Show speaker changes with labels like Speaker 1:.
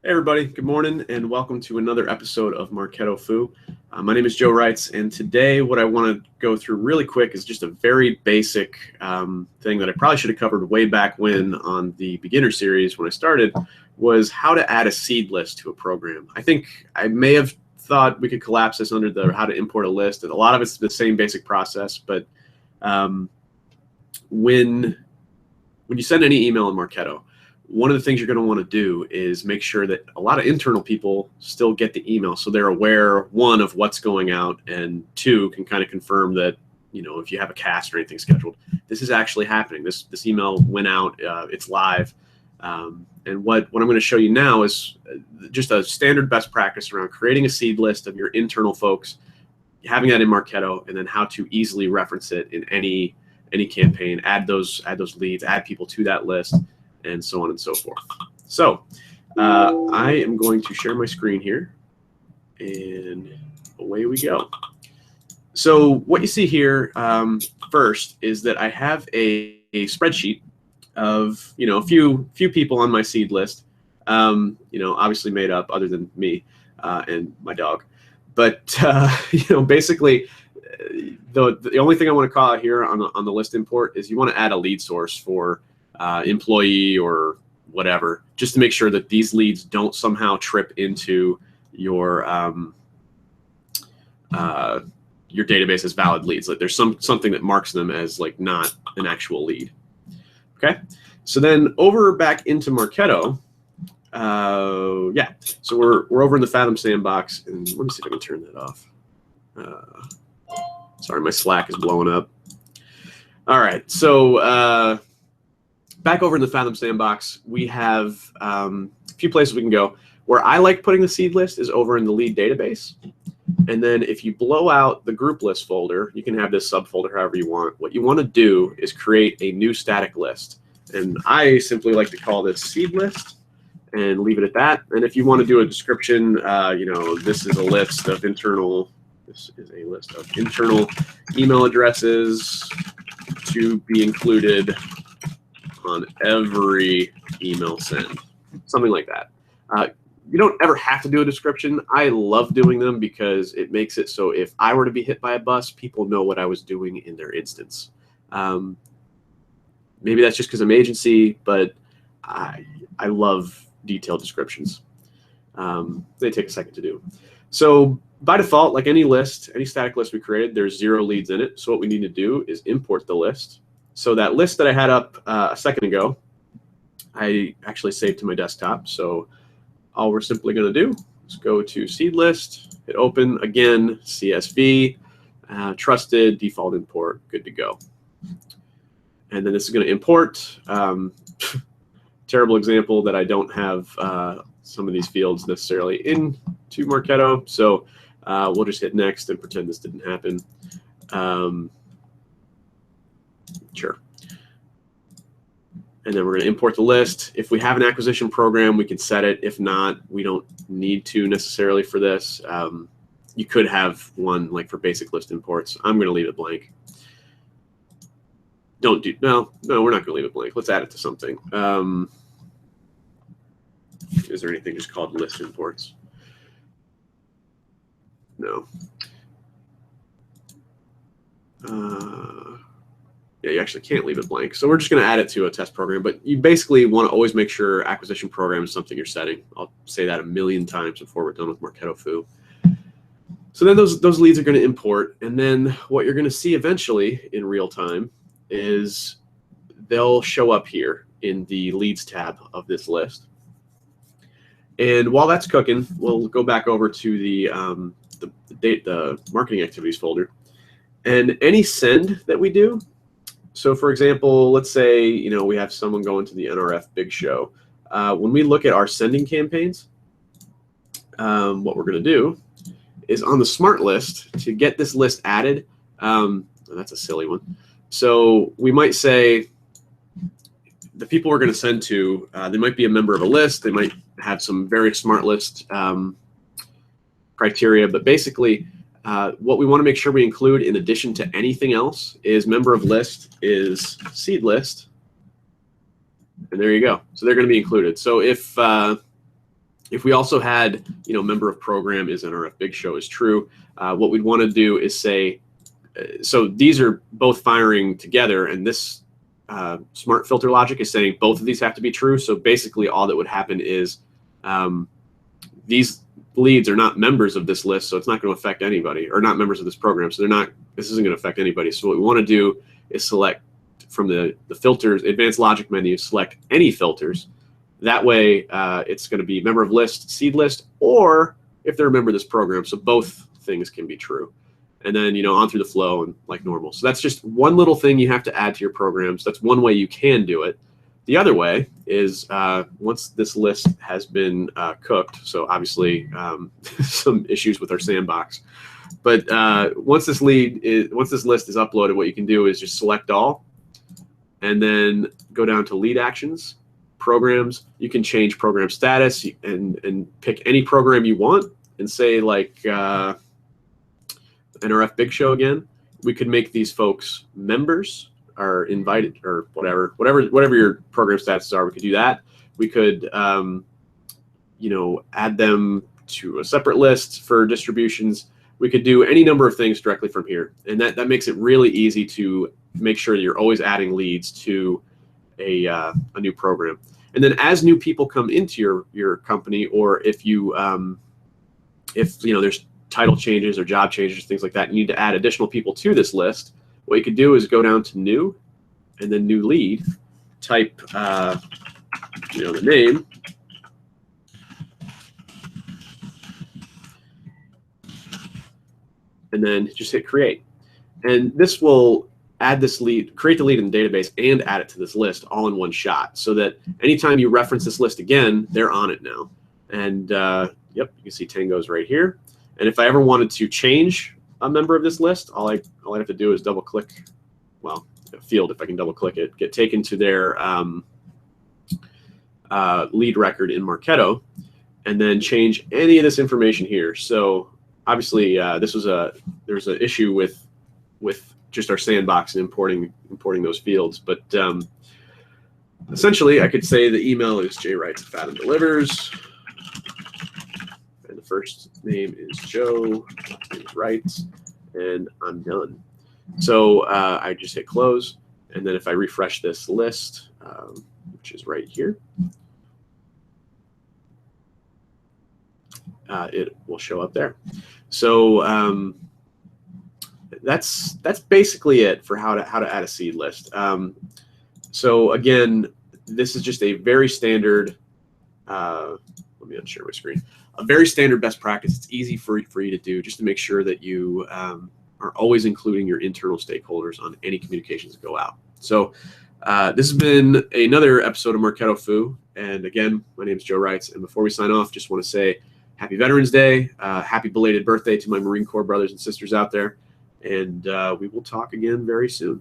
Speaker 1: Hey everybody, good morning and welcome to another episode of Marketo-Fu. My name is Joe Reitz, and today what I want to go through really quick is just a very basic thing that I probably should have covered way back when on the beginner series when I started, was how to add a seed list to a program. I think I may have thought we could collapse this under the how to import a list, and a lot of it's the same basic process, but when you send any email in Marketo, one of the things you're going to want to do is make sure that a lot of internal people still get the email, so they're aware, one, of what's going out, and two, can kind of confirm that, you know, if you have a cast or anything scheduled, this is actually happening. This email went out, it's live. And what I'm going to show you now is just a standard best practice around creating a seed list of your internal folks, having that in Marketo, and then how to easily reference it in any campaign, add those leads, add people to that list, and so on and so forth. So I am going to share my screen here, and away we go. So what you see here first is that I have a spreadsheet of, you know, a few people on my seed list, you know, obviously made up other than me and my dog. But you know, basically the only thing I want to call out here on the list import is you want to add a lead source for employee or whatever, just to make sure that these leads don't somehow trip into your database as valid leads. Like there's something that marks them as like not an actual lead. Okay, so then over back into Marketo, yeah, so we're over in the Fathom sandbox, and let me see if I can turn that off. Sorry, my Slack is blowing up. All right, so back over in the Fathom sandbox, we have a few places we can go. Where I like putting the seed list is over in the lead database. And then if you blow out the group list folder, you can have this subfolder however you want. What you want to do is create a new static list. And I simply like to call this seed list and leave it at that. And if you want to do a description, you know, this is a list of internal email addresses to be included on every email send, something like that. You don't ever have to do a description. I love doing them because it makes it so if I were to be hit by a bus, people know what I was doing in their instance. Maybe that's just because I'm agency, but I love detailed descriptions. They take a second to do. So by default, like any list, any static list we created, there's 0 leads in it. So what we need to do is import the list. So that list that I had up a second ago, I actually saved to my desktop. So all we're simply going to do is go to seed list, hit open, again, CSV, trusted, default import, good to go. And then this is going to import. Terrible example that I don't have some of these fields necessarily into Marketo. So we'll just hit next and pretend this didn't happen. Sure. And then we're going to import the list. If we have an acquisition program, we can set it. If not, we don't need to necessarily for this. You could have one like for basic list imports. I'm going to leave it blank. No, we're not going to leave it blank. Let's add it to something. Is there anything just called list imports? No. Yeah, you actually can't leave it blank. So we're just going to add it to a test program. But you basically want to always make sure acquisition program is something you're setting. I'll say that a million times before we're done with Marketo-Fu. So then those leads are going to import. And then what you're going to see eventually in real time is they'll show up here in the leads tab of this list. And while that's cooking, we'll go back over to the marketing activities folder. And any send that we do, so for example, let's say, you know, we have someone going to the NRF Big Show. When we look at our sending campaigns, what we're going to do is on the smart list to get this list added. That's a silly one. So we might say the people we're going to send to, they might be a member of a list. They might have some very smart list criteria, but basically what we want to make sure we include in addition to anything else is member of list is seed list. And there you go. So they're going to be included. So if If we also had, member of program is NRF Big Show is true, what we'd want to do is say, so these are both firing together, and this smart filter logic is saying both of these have to be true. So basically all that would happen is these leads are not members of this list, so it's not going to affect anybody, or not members of this program, so this isn't going to affect anybody. So what we want to do is select from the filters, advanced logic menu, select any filters. That way it's going to be member of list, seed list, or if they're a member of this program. So both things can be true. And then, on through the flow and like normal. So that's just one little thing you have to add to your programs. That's one way you can do it. The other way is once this list has been cooked, so obviously some issues with our sandbox, but once this list is uploaded, what you can do is just select all, and then go down to lead actions, programs. You can change program status and pick any program you want, and say like NRF Big Show again. We could make these folks members or invited or whatever your program statuses are. We could do that. We could add them to a separate list for distributions. We could do any number of things directly from here, and that makes it really easy to make sure that you're always adding leads to a new program. And then as new people come into your company, or if there's title changes or job changes, things like that, you need to add additional people to this list, what you could do is go down to new, and then new lead, type the name, and then just hit create. And this will add this lead, create the lead in the database, and add it to this list all in one shot, so that anytime you reference this list again, they're on it now. And yep, you can see Tango's right here. And if I ever wanted to change a member of this list, all I have to do is double click, well, a field, if I can double click it, get taken to their lead record in Marketo, and then change any of this information here. So obviously there's an issue with just our sandbox and importing those fields, but essentially I could say the email is jwrights@fathomdelivers. The first name is Joe, last name is Wright, and I'm done. So I just hit close, and then if I refresh this list, which is right here, it will show up there. So that's basically it for how to add a seed list. So again, this is just a very standard. Let me unshare my screen. A very standard best practice. It's easy for you to do, just to make sure that you are always including your internal stakeholders on any communications that go out. So this has been another episode of Marketo-Fu. And again, my name is Joe Wrights. And before we sign off, just want to say Happy Veterans Day, happy belated birthday to my Marine Corps brothers and sisters out there. And we will talk again very soon.